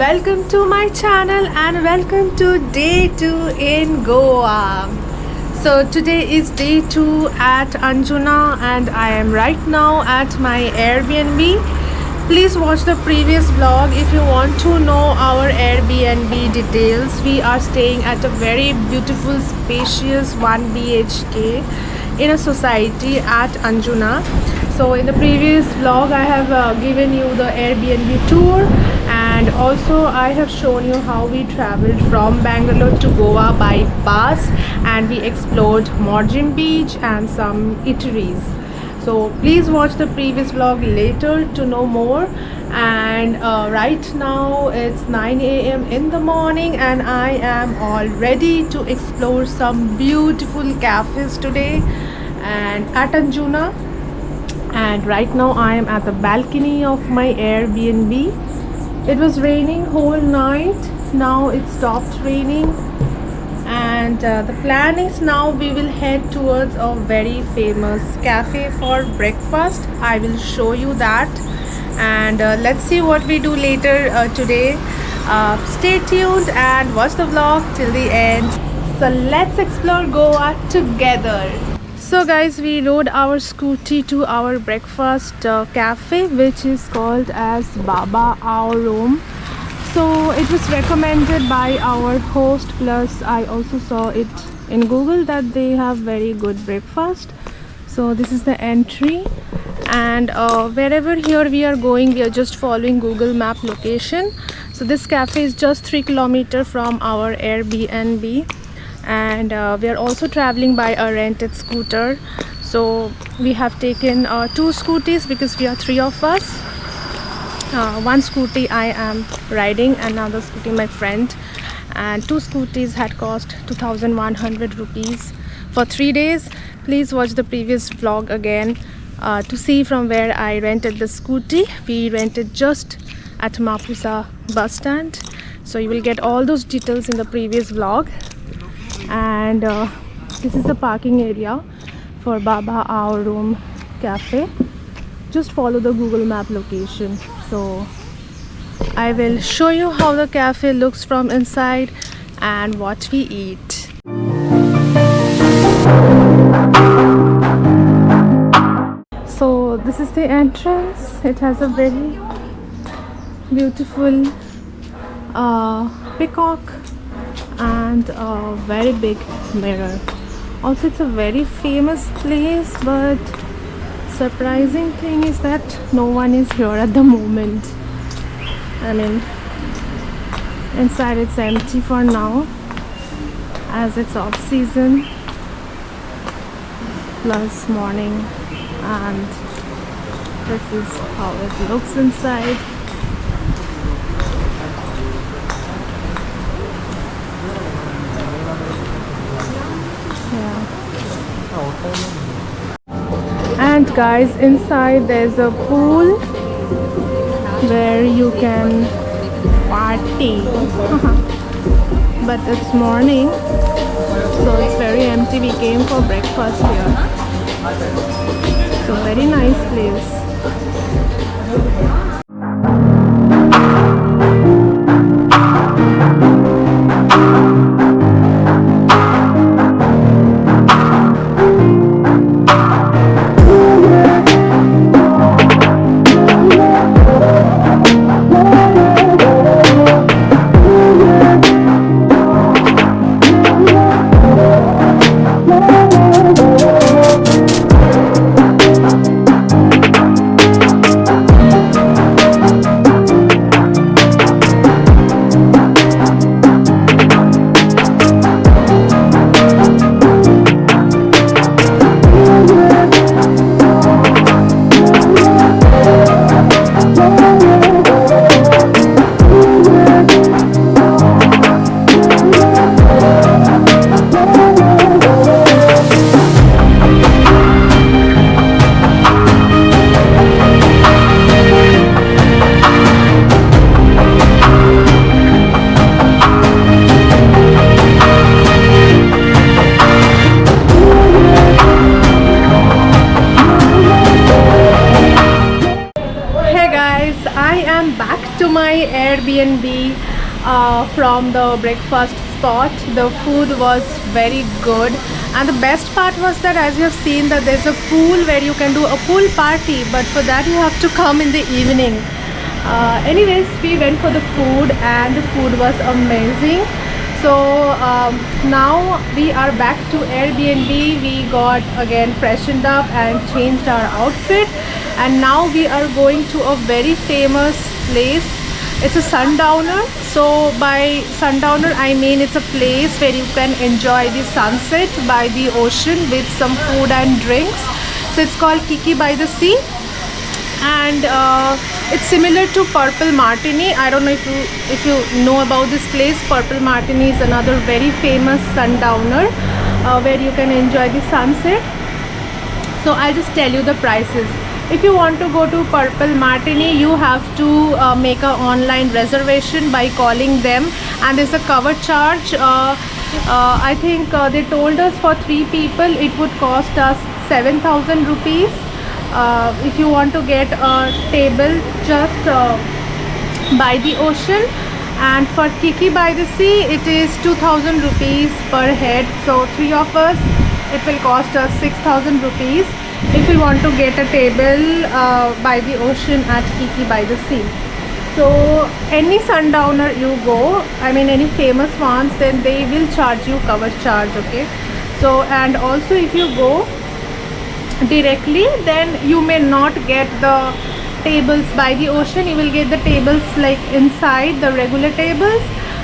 Welcome to my channel and welcome to day 2 in Goa. So today is day 2 at Anjuna and I am right now at my Airbnb. Please watch the previous vlog if you want to know our Airbnb details. We are staying at a very beautiful spacious 1 BHK in a society at Anjuna. So in the previous vlog I have given you the Airbnb tour, and also I have shown you how we traveled from Bangalore to Goa by bus, and we explored Morjim Beach and some eateries. So please watch the previous vlog later to know more. And right now it's 9 a.m. in the morning and I am all ready to explore some beautiful cafes today and at Anjuna. And right now I am at the balcony of my Airbnb. It was raining whole night. Now it stopped raining, and the plan is now we will head towards a very famous cafe for breakfast. I will show you that, and let's see what we do later today. Stay tuned and watch the vlog till the end. So let's explore Goa together. So guys, we rode our scooty to our breakfast cafe, which is called as Baba Our Room. So it was recommended by our host, plus I also saw it in Google that they have very good breakfast. So this is the entry, and wherever here we are going, we are just following Google Map location. So this cafe is just 3 kilometers from our Airbnb, and we are also traveling by a rented scooter. So we have taken 2 scooties because we are 3 of us. One scooty I am riding, another scooty my friend, and 2 scooties had cost 2,100 rupees for 3 days. Please watch the previous vlog again to see from where I rented the scooty. We rented just at Mapusa bus stand, so you will get all those details in the previous vlog. And this is the parking area for Baba Our Room cafe. Just follow the Google Map location. So I will show you how the cafe looks from inside and what we eat. So this is the entrance. It has a very beautiful peacock and a very big mirror. Also, it's a very famous place, but surprising thing is that no one is here at the moment. I mean, inside it's empty for now as it's off season plus morning, and this is how it looks inside. And guys, inside there's a pool where you can party. But it's morning, so it's very empty. We came for breakfast here. So very nice place. my Airbnb from the breakfast spot. The food was very good, and the best part was that, as you have seen, that there's a pool where you can do a pool party, but for that you have to come in the evening. Anyways, we went for the food and the food was amazing. So now we are back to Airbnb. We got again freshened up and changed our outfit, and now we are going to a very famous place. It's a sundowner. So by sundowner I mean it's a place where you can enjoy the sunset by the ocean with some food and drinks. So it's called Kiki by the Sea, and it's similar to Purple Martini. I don't know if you know about this place. Purple Martini is another very famous sundowner where you can enjoy the sunset. So I'll just tell you the prices. If you want to go to Purple Martini, you have to make an online reservation by calling them, and there's a cover charge. I think they told us for 3 people it would cost us 7,000 rupees. If you want to get a table just by the ocean. And for Kiki by the Sea it is 2,000 rupees per head, so 3 of us it will cost us 6,000 rupees if we want to get a table by the ocean at Kiki by the Sea. So any sundowner you go, I mean any famous ones, then they will charge you cover charge, okay? So, and also if you go directly, then you may not get the tables by the ocean. You will get the tables like inside the regular tables,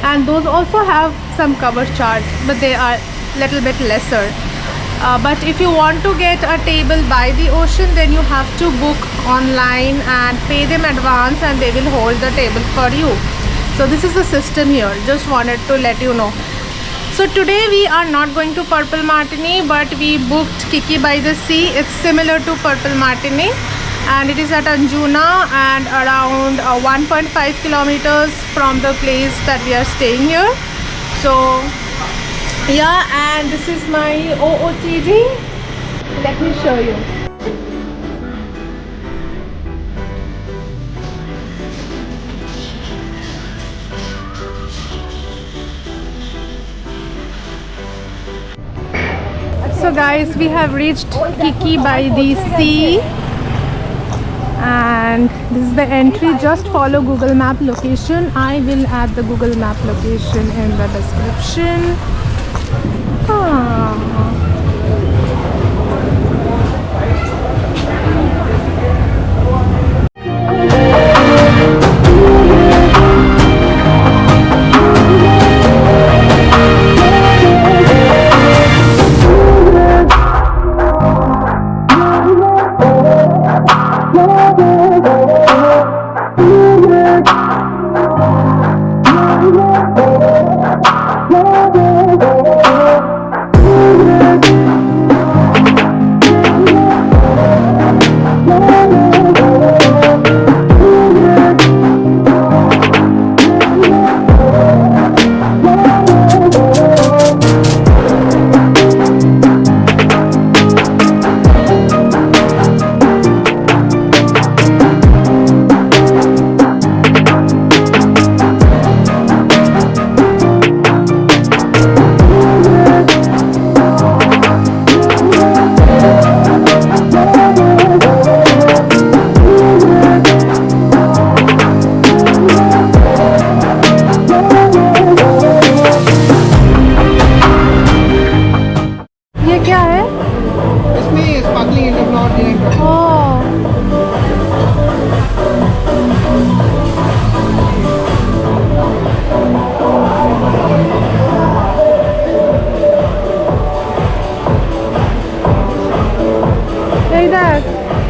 and those also have some cover charge, but they are little bit lesser. But if you want to get a table by the ocean, then you have to book online and pay them advance, and they will hold the table for you. So this is the system here. Just wanted to let you know. So today we are not going to Purple Martini, but we booked Kiki by the Sea. It's similar to Purple Martini, and it is at Anjuna and around 1.5 kilometers from the place that we are staying here. So yeah, and this is my OOTD. Let me show you. So guys, we have reached Kiki by the Sea, and this is the entry. Just follow Google Map location. I will add the Google Map location in the description.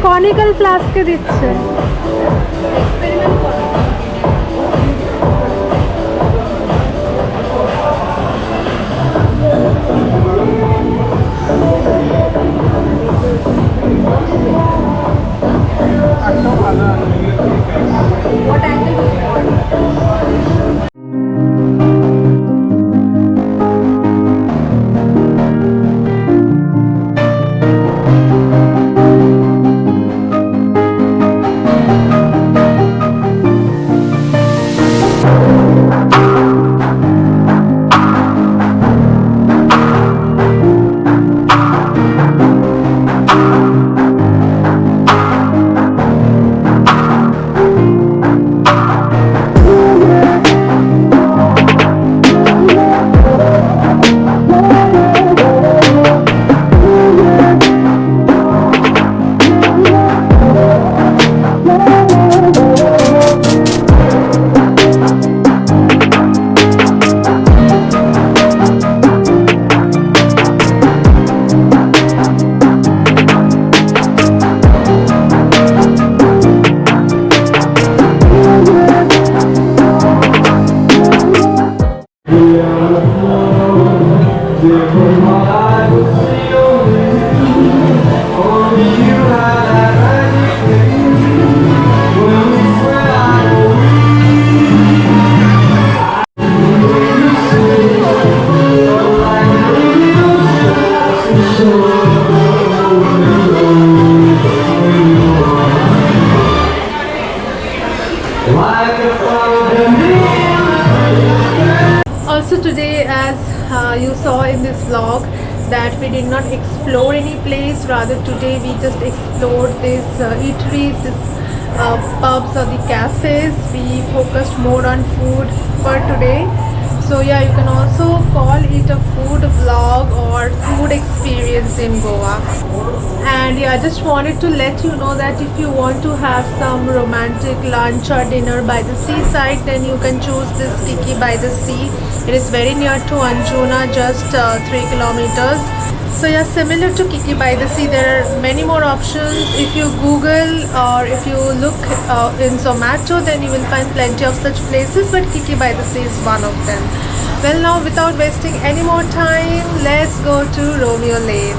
Conical ফ্লাস্কে দিচ্ছে। What angle do you want? this vlog that we did not explore any place. Rather today we just explored these eateries, this pubs or the cafes. We focused more on food for today. So yeah, you can also call it a food vlog or food experience in Goa. And yeah, I just wanted to let you know that if you want to have some romantic lunch or dinner by the seaside, then you can choose this Kiki by the Sea. It is very near to Anjuna, just 3 kilometers. So yeah, similar to Kiki by the Sea, there are many more options. If you Google or if you look in Zomato, then you will find plenty of such places, but Kiki by the Sea is one of them. Well, now without wasting any more time, let's go to Romeo Lane.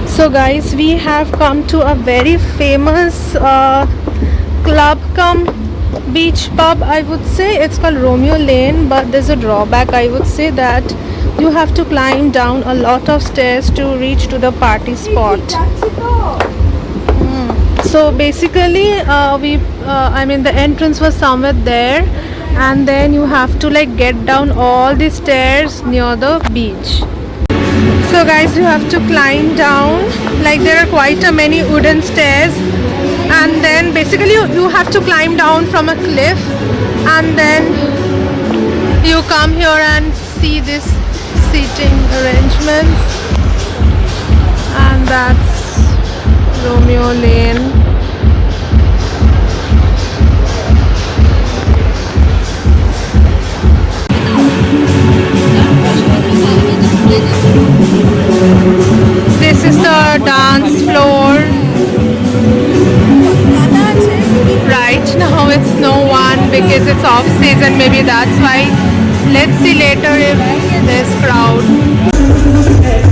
So guys, we have come to a very famous club cum beach pub, I would say. It's called Romeo Lane, but there's a drawback, I would say, that you have to climb down a lot of stairs to reach to the party spot. So basically I mean the entrance was somewhere there, and then you have to like get down all the stairs near the beach. So guys, you have to climb down, like there are quite a many wooden stairs, and then basically you have to climb down from a cliff, and then you come here and see this seating arrangements, and that's Romeo Lane. This is the dance floor. Right now it's no one because it's off season, maybe that's why. Let's see later if there's crowd.